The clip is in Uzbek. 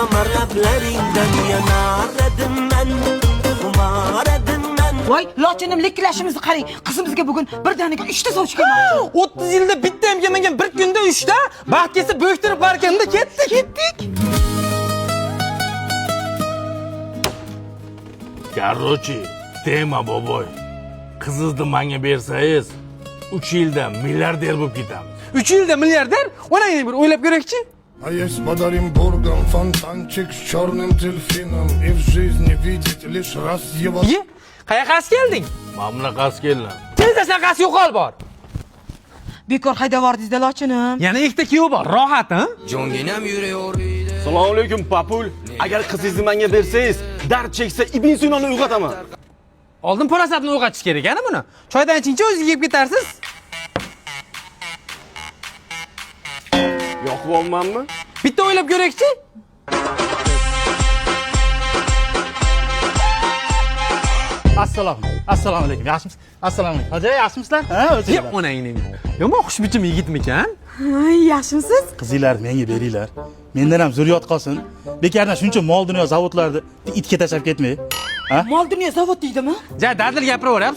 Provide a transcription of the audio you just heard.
qamar lablaringdan yanar edim men, xumor edim men. Voy, lochinim liklashimizni qarang. Qizimizga bugun birdaniga 3 ta sovchi kelmoqchi. 30 yilda bitta ham kelmagan, bir kunda 3 ta. Baxt kelsa bo'ktirib barkanda ketdik. Короче, tema boboy. Qizizni menga bersangiz, 3 yilda milliarder bo'lib ketamiz. 3 yilda milliarder? Ona yana bir o'ylab ko'rakchi. А есть подарим бургам, фонтанчик с черным дельфином. И в жизни видеть лишь раз его... Ye, qayerqasi kelding? Mana bunaqasi keldim. Tezda shunaqasi yo'qol bor. Bekor haydavordingizda lochinim. Yana ikkita kuyov bor, rohat, ha? Assalomu alaykum, papul. Agar qizingizni menga bersangiz, dard cheksa Ibn Sinoni uyg'otaman. Oldin parasatni uyg'otish kerak, ana buni. Choydan ichingchi o'zingiz yeb ketarsiz. Yoqib olmanmi? Bitta o'ylab ko'rakchi. Assalomu alaykum. Yaxshimisiz? Assalomu alaykum. Hoji, yaxshimisizlar? Ha, o'zingizlar. Yeb onangni. Yomon xushbichim yigitmikan? Yaxshimisiz? Qizinglar menga beringlar. Mendan ham zurriyot qolsin. Bekardan shuncha mol dunyo zavodlarni itga tashlab ketmay. Ha? Mol dunyo zavod deydimi? Ja, dadil gapiraveryapsiz.